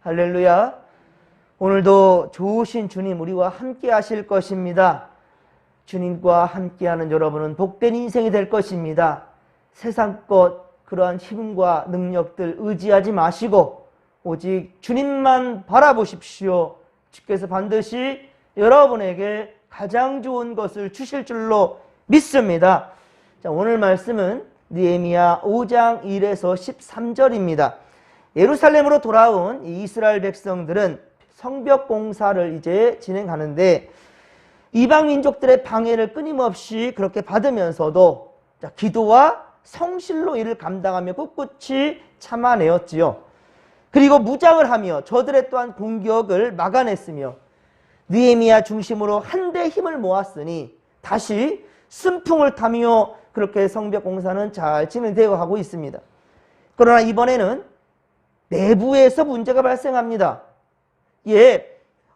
할렐루야. 오늘도 좋으신 주님 우리와 함께 하실 것입니다. 주님과 함께하는 여러분은 복된 인생이 될 것입니다. 세상 것 그러한 힘과 능력들 의지하지 마시고 오직 주님만 바라보십시오. 주께서 반드시 여러분에게 가장 좋은 것을 주실 줄로 믿습니다. 자, 오늘 말씀은 느헤미야 5장 1에서 13절입니다. 예루살렘으로 돌아온 이 이스라엘 백성들은 성벽 공사를 이제 진행하는데 이방 민족들의 방해를 끊임없이 그렇게 받으면서도 기도와 성실로 이를 감당하며 꿋꿋이 참아내었지요. 그리고 무장을 하며 저들의 또한 공격을 막아냈으며 느헤미야 중심으로 한데 힘을 모았으니 다시 순풍을 타며 그렇게 성벽 공사는 잘 진행되어 가고 있습니다. 그러나 이번에는 내부에서 문제가 발생합니다.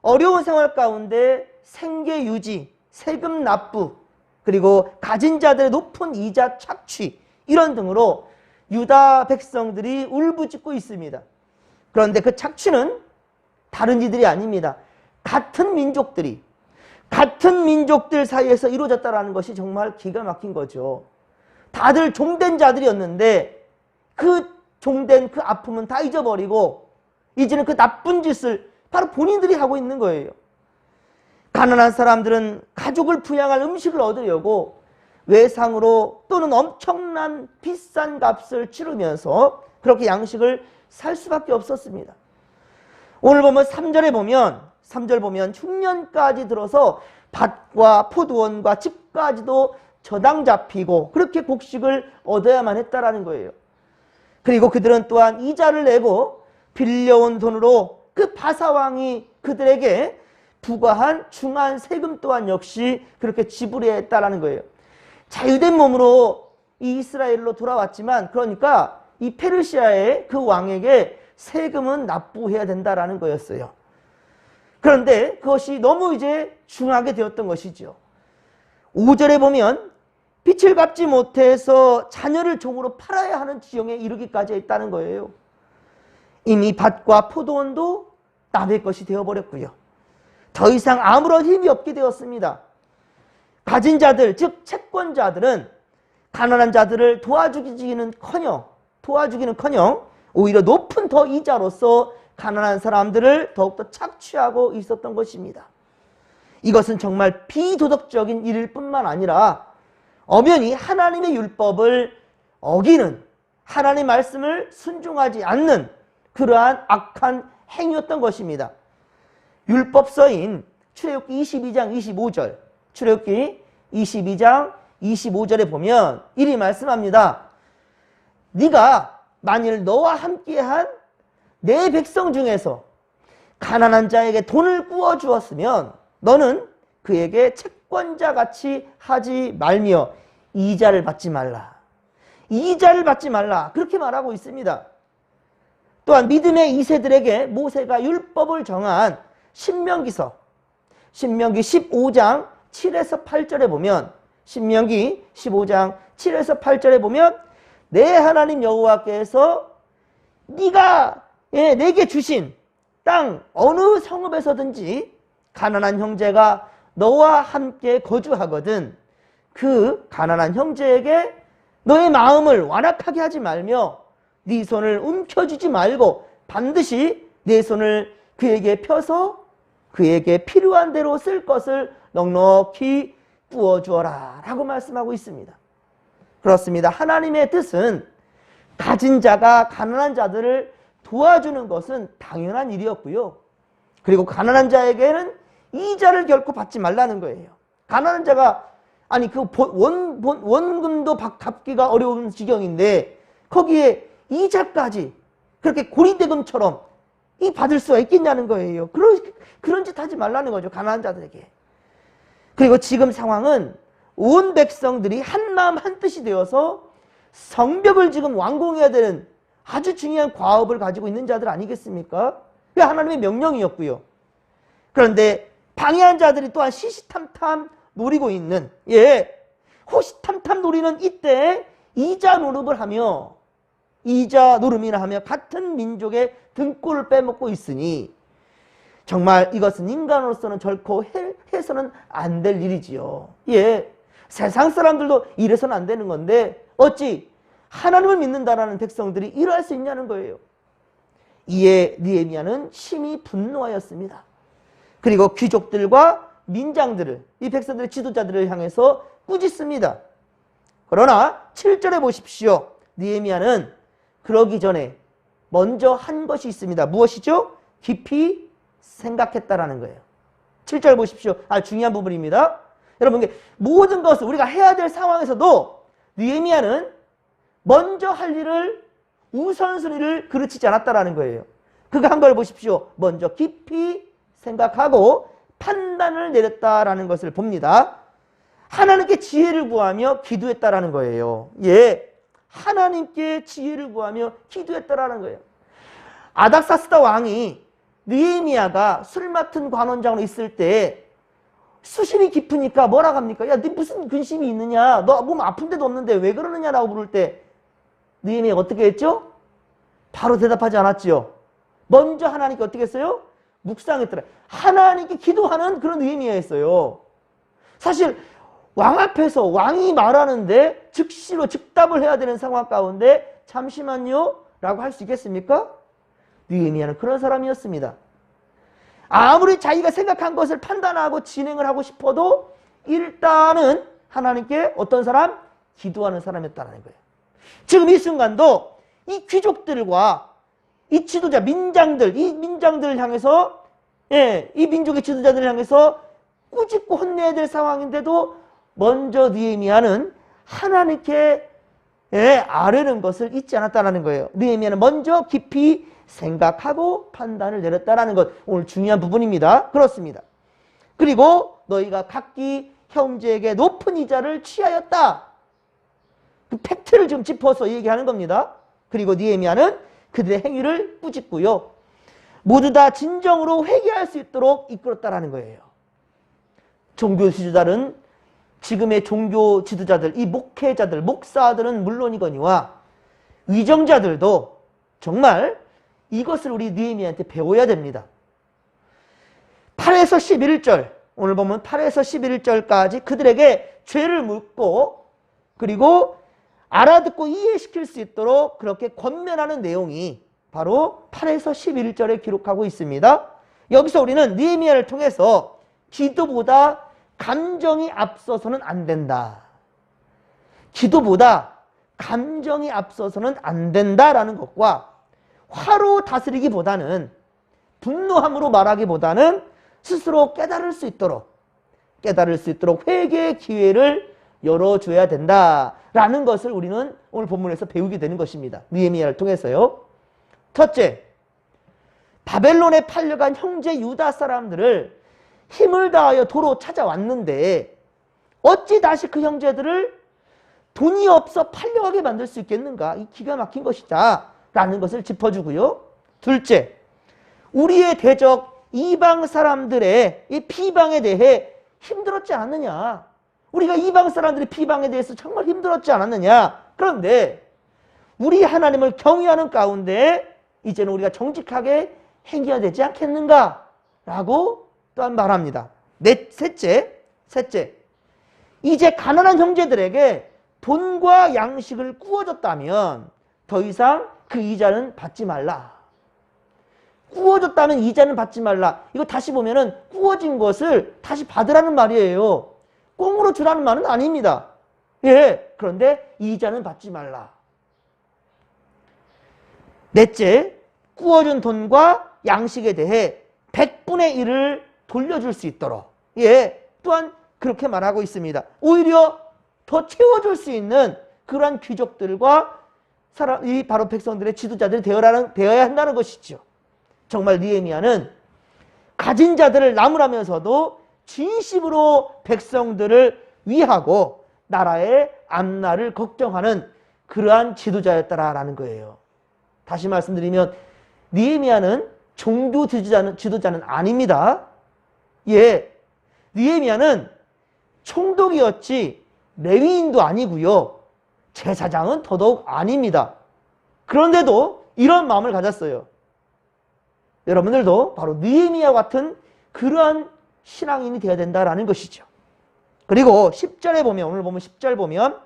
어려운 생활 가운데 생계 유지, 세금 납부, 그리고 가진 자들의 높은 이자 착취 이런 등으로 유다 백성들이 울부짖고 있습니다. 그런데 그 착취는 다른 이들이 아닙니다. 같은 민족들 사이에서 이루어졌다는 것이 정말 기가 막힌 거죠. 다들 종된 자들이었는데 그 종된 그 아픔은 다 잊어버리고 이제는 그 나쁜 짓을 바로 본인들이 하고 있는 거예요. 가난한 사람들은 가족을 부양할 음식을 얻으려고 외상으로 또는 엄청난 비싼 값을 치르면서 그렇게 양식을 살 수밖에 없었습니다. 오늘 보면 3절 보면 흉년까지 들어서 밭과 포도원과 집까지도 저당 잡히고 그렇게 곡식을 얻어야만 했다라는 거예요. 그리고 그들은 또한 이자를 내고 빌려온 돈으로 그 바사왕이 그들에게 부과한 중한 세금 또한 역시 그렇게 지불해야 했다라는 거예요. 자유된 몸으로 이 이스라엘로 돌아왔지만 그러니까 이 페르시아의 그 왕에게 세금은 납부해야 된다라는 거였어요. 그런데 그것이 너무 이제 중하게 되었던 것이죠. 5절에 보면 빚을 갚지 못해서 자녀를 종으로 팔아야 하는 지경에 이르기까지 했다는 거예요. 이미 밭과 포도원도 남의 것이 되어버렸고요. 더 이상 아무런 힘이 없게 되었습니다. 가진 자들, 즉 채권자들은 가난한 자들을 도와주기는커녕 오히려 높은 더 이자로서 가난한 사람들을 더욱더 착취하고 있었던 것입니다. 이것은 정말 비도덕적인 일일 뿐만 아니라 엄연히 하나님의 율법을 어기는, 하나님의 말씀을 순종하지 않는 그러한 악한 행위였던 것입니다. 율법서인 출애굽기 22장 25절, 출애굽기 22장 25절에 보면 이리 말씀합니다. 네가 만일 너와 함께한 내 백성 중에서 가난한 자에게 돈을 구워 주었으면 너는 그에게 채권자같이 하지 말며 이자를 받지 말라. 이자를 받지 말라. 그렇게 말하고 있습니다. 또한 믿음의 2세들에게 모세가 율법을 정한 신명기 15장 7에서 8절에 보면 신명기 15장 7에서 8절에 보면 내 하나님 여호와께서 네가 내게 주신 땅 어느 성읍에서든지 가난한 형제가 너와 함께 거주하거든 그 가난한 형제에게 너의 마음을 완악하게 하지 말며 네 손을 움켜쥐지 말고 반드시 네 손을 그에게 펴서 그에게 필요한 대로 쓸 것을 넉넉히 부어주어라 라고 말씀하고 있습니다. 그렇습니다. 하나님의 뜻은 가진 자가 가난한 자들을 도와주는 것은 당연한 일이었고요. 그리고 가난한 자에게는 이자를 결코 받지 말라는 거예요. 가난한 자가 그 원금도 갚기가 어려운 지경인데 거기에 이자까지 그렇게 고리대금처럼 받을 수가 있겠냐는 거예요. 그런 짓 하지 말라는 거죠. 가난한 자들에게. 그리고 지금 상황은 온 백성들이 한마음 한뜻이 되어서 성벽을 지금 완공해야 되는 아주 중요한 과업을 가지고 있는 자들 아니겠습니까? 그게 하나님의 명령이었고요. 그런데 방해한 자들이 또한 시시탐탐 노리고 있는 호시탐탐 노리는 이때 이자 노름이나 하며 같은 민족의 등골을 빼먹고 있으니 정말 이것은 인간으로서는 결코 해서는 안 될 일이지요. 예, 세상 사람들도 이래서는 안 되는 건데 어찌 하나님을 믿는다라는 백성들이 이러할 수 있냐는 거예요. 이에 느헤미야는 심히 분노하였습니다. 그리고 귀족들과 민장들을, 이 백성들의 지도자들을 향해서 꾸짖습니다. 그러나 7절에 보십시오. 느헤미야는 그러기 전에 먼저 한 것이 있습니다. 무엇이죠? 깊이 생각했다라는 거예요. 7절 보십시오. 중요한 부분입니다. 여러분, 모든 것을 우리가 해야 될 상황에서도 느헤미야는 먼저 할 일을 우선순위를 그르치지 않았다라는 거예요. 그가 한 걸 보십시오. 먼저 깊이 생각하고 판단을 내렸다라는 것을 봅니다. 하나님께 지혜를 구하며 기도했다라는 거예요. 예, 하나님께 지혜를 구하며 기도했다라는 거예요. 아닥사스다 왕이 느헤미야가 술 맡은 관원장으로 있을 때 수심이 깊으니까 뭐라고 합니까? 야, 너 무슨 근심이 있느냐? 너 몸 아픈 데도 없는데 왜 그러느냐라고 물을 때 느헤미야가 어떻게 했죠? 바로 대답하지 않았지요. 먼저 하나님께 어떻게 했어요? 묵상했더라. 하나님께 기도하는 그런 느헤미야였어요. 사실 왕 앞에서 왕이 말하는데 즉시로 즉답을 해야 되는 상황 가운데 잠시만요 라고 할 수 있겠습니까? 느헤미야는 그런 사람이었습니다. 아무리 자기가 생각한 것을 판단하고 진행을 하고 싶어도 일단은 하나님께 어떤 사람? 기도하는 사람이었다는 거예요. 지금 이 순간도 이 귀족들과 이 지도자, 민장들, 이 민장들을 향해서, 예, 이 민족의 지도자들을 향해서 꾸짖고 혼내야 될 상황인데도 먼저 느헤미야는 하나님께 아뢰는 것을 잊지 않았다는 거예요. 느헤미야는 먼저 깊이 생각하고 판단을 내렸다는 것, 오늘 중요한 부분입니다. 그렇습니다. 그리고 너희가 각기 형제에게 높은 이자를 취하였다. 그 팩트를 좀 짚어서 얘기하는 겁니다. 그리고 느헤미야는 그들의 행위를 꾸짖고요. 모두 다 진정으로 회개할 수 있도록 이끌었다라는 거예요. 종교 지도자는 지금의 종교 지도자들, 이 목회자들, 목사들은 물론이거니와 위정자들도 정말 이것을 우리 느헤미야한테 배워야 됩니다. 8에서 11절, 오늘 보면 8에서 11절까지 그들에게 죄를 묻고 그리고 알아듣고 이해시킬 수 있도록 그렇게 권면하는 내용이 바로 8에서 11절에 기록하고 있습니다. 여기서 우리는 느헤미야를 통해서 기도보다 감정이 앞서서는 안 된다. 기도보다 감정이 앞서서는 안 된다라는 것과 화로 다스리기보다는 분노함으로 말하기보다는 스스로 깨달을 수 있도록 회개의 기회를 열어줘야 된다라는 것을 우리는 오늘 본문에서 배우게 되는 것입니다. 느헤미야를 통해서요. 첫째, 바벨론에 팔려간 형제 유다 사람들을 힘을 다하여 도로 찾아왔는데 어찌 다시 그 형제들을 돈이 없어 팔려가게 만들 수 있겠는가? 이 기가 막힌 것이다 라는 것을 짚어주고요. 둘째, 우리의 대적 이방 사람들의 이 비방에 대해 힘들었지 않느냐? 우리가 이방 사람들의 비방에 대해서 정말 힘들었지 않았느냐? 그런데 우리 하나님을 경외하는 가운데 이제는 우리가 정직하게 행해야 되지 않겠는가? 라고 또한 말합니다. 셋째, 이제 가난한 형제들에게 돈과 양식을 구워줬다면 더 이상 그 이자는 받지 말라. 구워줬다면 이자는 받지 말라. 이거 다시 보면은 구워진 것을 다시 받으라는 말이에요. 꽁으로 주라는 말은 아닙니다. 예, 그런데 이자는 받지 말라. 넷째, 구워준 돈과 양식에 대해 100분의 1을 돌려줄 수 있도록, 예, 또한 그렇게 말하고 있습니다. 오히려 더 채워줄 수 있는 그러한 귀족들과 이 바로 백성들의 지도자들이 되어야 한다는 것이죠. 정말 느헤미야는 가진 자들을 나무라면서도 진심으로 백성들을 위하고 나라의 앞날을 걱정하는 그러한 지도자였다라는 거예요. 다시 말씀드리면 느헤미야는 종교 지도자는 아닙니다. 예, 느헤미야는 총독이었지 레위인도 아니고요. 제사장은 더더욱 아닙니다. 그런데도 이런 마음을 가졌어요. 여러분들도 바로 느헤미야 같은 그러한 신앙인이 되어야 된다라는 것이죠. 그리고 10절에 보면, 오늘 보면 10절 보면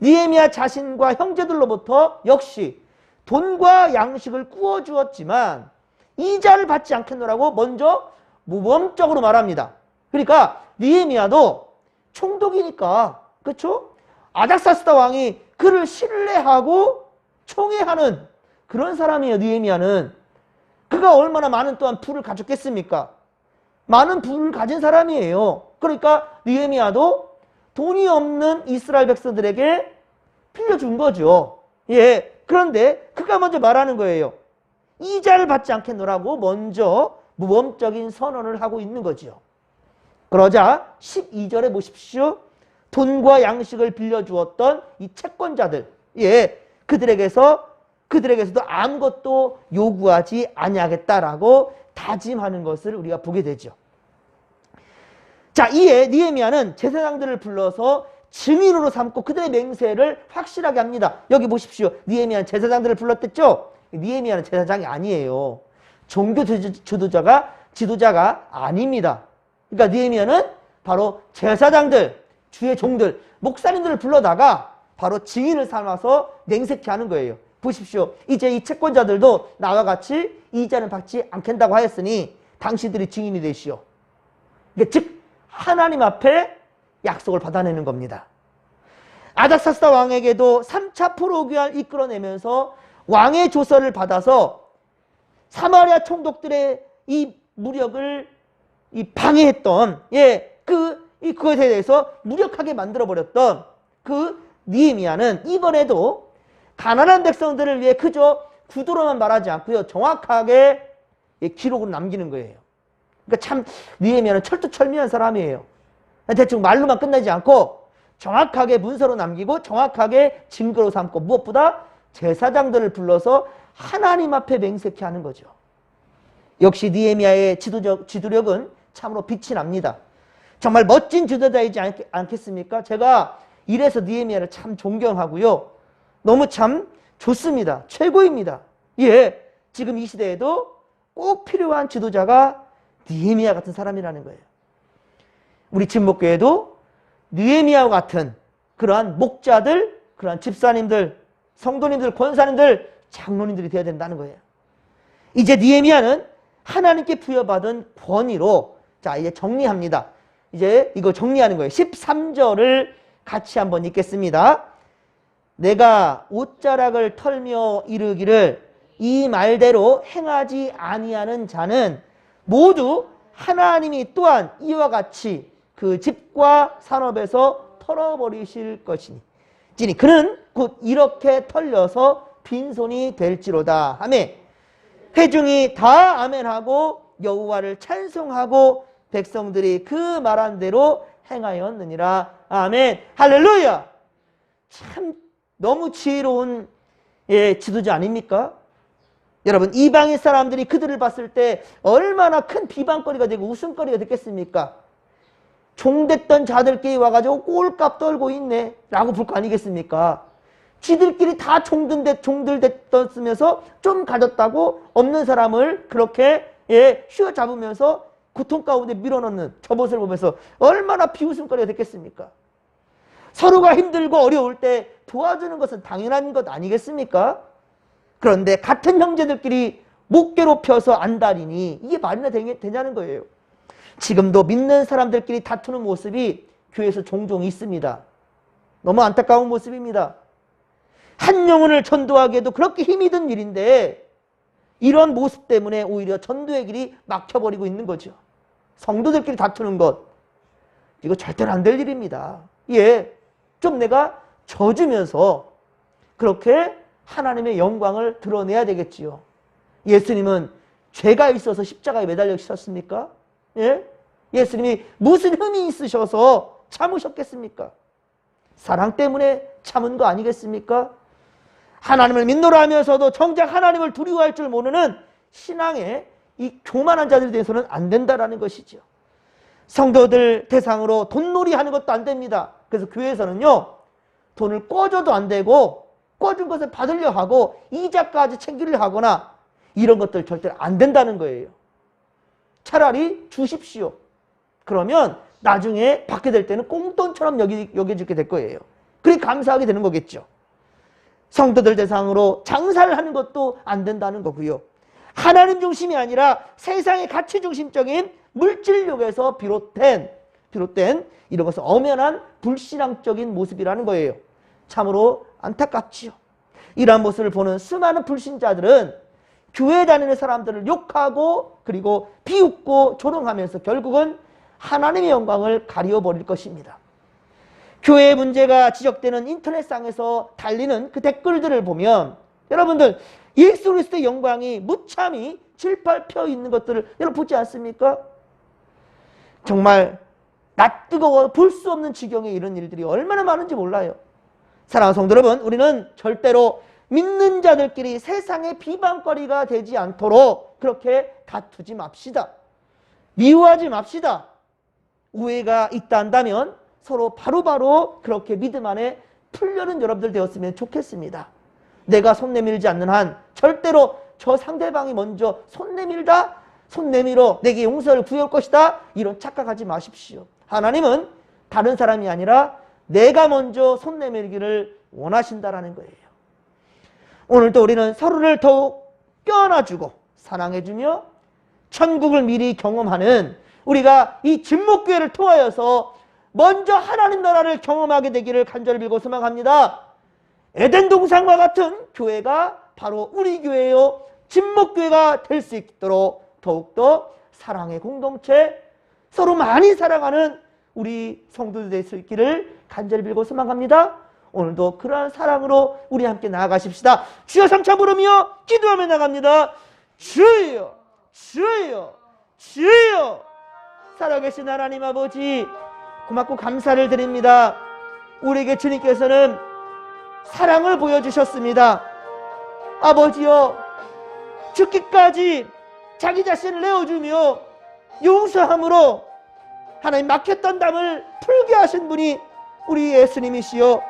느헤미야 자신과 형제들로부터 역시 돈과 양식을 꾸어 주었지만 이자를 받지 않겠노라고 먼저 모범적으로 말합니다. 그러니까 느헤미야도 총독이니까, 그렇죠? 아닥사스다 왕이 그를 신뢰하고 총애하는 그런 사람이에요. 느헤미야는. 그가 얼마나 많은 또한 부를 가졌겠습니까? 많은 부를 가진 사람이에요. 그러니까 느헤미야도 돈이 없는 이스라엘 백성들에게 빌려준 거죠. 예. 그런데 그가 먼저 말하는 거예요. 이자를 받지 않겠노라고 먼저 모범적인 선언을 하고 있는 거죠. 그러자 12절에 보십시오. 돈과 양식을 빌려주었던 이 채권자들, 예, 그들에게서도 아무것도 요구하지 아니하겠다라고 다짐하는 것을 우리가 보게 되죠. 자, 이에 느헤미야는 제사장들을 불러서 증인으로 삼고 그들의 맹세를 확실하게 합니다. 여기 보십시오. 느헤미야는 제사장들을 불렀댔죠? 느헤미야는 제사장이 아니에요. 종교 지도자가 아닙니다. 그러니까 느헤미야는 바로 제사장들, 주의 종들, 목사님들을 불러다가 바로 증인을 삼아서 맹세케 하는 거예요. 보십시오. 이제 이 채권자들도 나와 같이 이자는 받지 않겠다고 하였으니 당신들이 증인이 되시오. 그러니까 즉 하나님 앞에 약속을 받아내는 겁니다. 아닥사스다 왕에게도 3차 포로기환을 이끌어내면서 왕의 조서를 받아서 사마리아 총독들의 이 무력을 방해했던, 예, 그것에 대해서 무력하게 만들어버렸던 그 느헤미야는 이번에도 가난한 백성들을 위해 그저 구두로만 말하지 않고요, 정확하게 기록으로 남기는 거예요. 그러니까 참 느헤미야는 철두철미한 사람이에요. 대충 말로만 끝나지 않고 정확하게 문서로 남기고 정확하게 증거로 삼고 무엇보다 제사장들을 불러서 하나님 앞에 맹세케 하는 거죠. 역시 느헤미야의 지도력은 참으로 빛이 납니다. 정말 멋진 지도자이지 않겠습니까? 제가 이래서 느헤미야를 참 존경하고요. 너무 참 좋습니다. 최고입니다. 예, 지금 이 시대에도 꼭 필요한 지도자가 느헤미야 같은 사람이라는 거예요. 우리 진목교회도 느헤미야와 같은 그러한 목자들, 그러한 집사님들, 성도님들, 권사님들, 장로님들이 되어야 된다는 거예요. 이제 느헤미야는 하나님께 부여받은 권위로, 자, 이제 정리합니다. 이제 이거 정리하는 거예요. 13절을 같이 한번 읽겠습니다. 내가 옷자락을 털며 이르기를 이 말대로 행하지 아니하는 자는 모두 하나님이 또한 이와 같이 그 집과 산업에서 털어버리실 것이니 그는 곧 이렇게 털려서 빈손이 될지로다 하며 회중이 다 아멘하고 여호와를 찬송하고 백성들이 그 말한 대로 행하였느니라. 아멘. 할렐루야. 참 너무 지혜로운 지도자 아닙니까? 여러분, 이방인 사람들이 그들을 봤을 때 얼마나 큰 비방거리가 되고 웃음거리가 됐겠습니까? 종됐던 자들끼리 와가지고 꼴값 떨고 있네 라고 볼 거 아니겠습니까? 지들끼리 다 종들 됐으면서 좀 가졌다고 없는 사람을 그렇게 휘어잡으면서 고통 가운데 밀어넣는 저 모습을 보면서 얼마나 비웃음거리가 됐겠습니까? 서로가 힘들고 어려울 때 도와주는 것은 당연한 것 아니겠습니까? 그런데 같은 형제들끼리 목 괴롭혀서 안달이니 이게 말이나 되냐는 거예요. 지금도 믿는 사람들끼리 다투는 모습이 교회에서 종종 있습니다. 너무 안타까운 모습입니다. 한 영혼을 전도하기에도 그렇게 힘이 든 일인데 이런 모습 때문에 오히려 전도의 길이 막혀버리고 있는 거죠. 성도들끼리 다투는 것, 이거 절대로 안 될 일입니다. 예, 좀 내가 져주면서 그렇게 하나님의 영광을 드러내야 되겠지요. 예수님은 죄가 있어서 십자가에 매달리셨습니까? 예? 예수님이 무슨 흠이 있으셔서 참으셨겠습니까? 사랑 때문에 참은 거 아니겠습니까? 하나님을 믿노라 하면서도 정작 하나님을 두려워할 줄 모르는 신앙의 이 교만한 자들에 대해서는 안 된다라는 것이죠. 성도들 대상으로 돈놀이 하는 것도 안 됩니다. 그래서 교회에서는요, 돈을 꿔줘도 안 되고 꿔준 것을 받으려 하고 이자까지 챙기려 하거나 이런 것들 절대 안 된다는 거예요. 차라리 주십시오. 그러면 나중에 받게 될 때는 꽁돈처럼 여겨지게 될 거예요. 그렇게 감사하게 되는 거겠죠. 성도들 대상으로 장사를 하는 것도 안 된다는 거고요. 하나님 중심이 아니라 세상의 가치 중심적인 물질욕에서 비롯된 이런 것은 엄연한 불신앙적인 모습이라는 거예요. 참으로 안타깝지요. 이러한 모습을 보는 수많은 불신자들은 교회 다니는 사람들을 욕하고 그리고 비웃고 조롱하면서 결국은 하나님의 영광을 가리워버릴 것입니다. 교회의 문제가 지적되는 인터넷상에서 달리는 그 댓글들을 보면 여러분들 예수 그리스도의 영광이 무참히 질팔 있는 것들을 여러분 보지 않습니까? 정말 낯뜨거워 볼 수 없는 지경에 이런 일들이 얼마나 많은지 몰라요. 사랑하는 성도 여러분, 우리는 절대로 믿는 자들끼리 세상의 비방거리가 되지 않도록 그렇게 다투지 맙시다. 미워하지 맙시다. 우애가 있다 한다면 서로 바로바로 그렇게 믿음 안에 풀려는 여러분들 되었으면 좋겠습니다. 내가 손 내밀지 않는 한 절대로 저 상대방이 먼저 손 내밀어 내게 용서를 구할 것이다. 이런 착각하지 마십시오. 하나님은 다른 사람이 아니라 내가 먼저 손 내밀기를 원하신다라는 거예요. 오늘도 우리는 서로를 더욱 껴안아주고 사랑해주며 천국을 미리 경험하는 우리가 이 진목교회를 통하여서 먼저 하나님 나라를 경험하게 되기를 간절히 빌고 소망합니다. 에덴 동산과 같은 교회가 바로 우리 교회요 진목교회가 될 수 있도록 더욱더 사랑의 공동체, 서로 많이 사랑하는 우리 성도들 될 수 있기를 간절히 빌고 소망합니다. 오늘도 그러한 사랑으로 우리 함께 나아가십시다. 주여 삼차 부르며 기도하며 나갑니다. 주여 주여 주여. 살아계신 하나님 아버지 고맙고 감사를 드립니다. 우리에게 주님께서는 사랑을 보여주셨습니다. 아버지여, 죽기까지 자기 자신을 내어주며 용서함으로 하나님 막혔던 담을 풀게 하신 분이 우리 예수님이시여,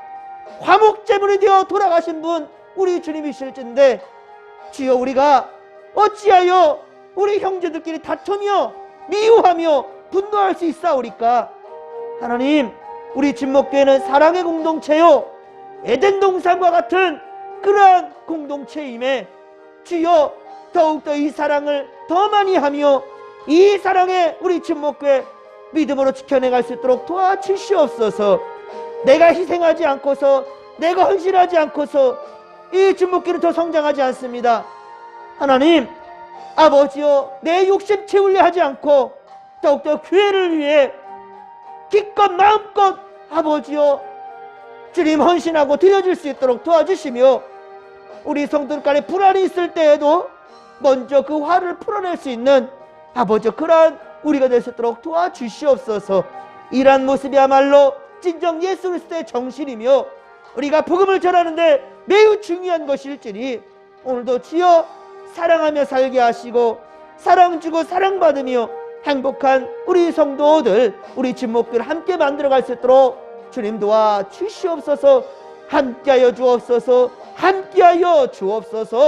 화목제물이 되어 돌아가신 분 우리 주님이실진데 주여, 우리가 어찌하여 우리 형제들끼리 다투며 미워하며 분노할 수 있사오리까? 하나님, 우리 진목교회는 사랑의 공동체요 에덴 동산과 같은 그러한 공동체임에 주여 더욱더 이 사랑을 더 많이 하며 이 사랑에 우리 진목교회 믿음으로 지켜내갈 수 있도록 도와주시옵소서. 내가 희생하지 않고서, 내가 헌신하지 않고서 이 진목교회는 더 성장하지 않습니다. 하나님 아버지여, 내 욕심 채우려 하지 않고 더욱더 교회를 위해 기껏 마음껏 아버지여 주님 헌신하고 드려줄 수 있도록 도와주시며, 우리 성도들 간에 불안이 있을 때에도 먼저 그 화를 풀어낼 수 있는 아버지 그러한 우리가 될 수 있도록 도와주시옵소서. 이러한 모습이야말로 진정 예수 그리스도의 정신이며 우리가 복음을 전하는데 매우 중요한 것일지니 오늘도 주여 사랑하며 살게 하시고 사랑 주고 사랑받으며 행복한 우리 성도들, 우리 진목들 함께 만들어갈 수 있도록 주님 도와주시옵소서. 함께하여 주옵소서. 함께하여 주옵소서.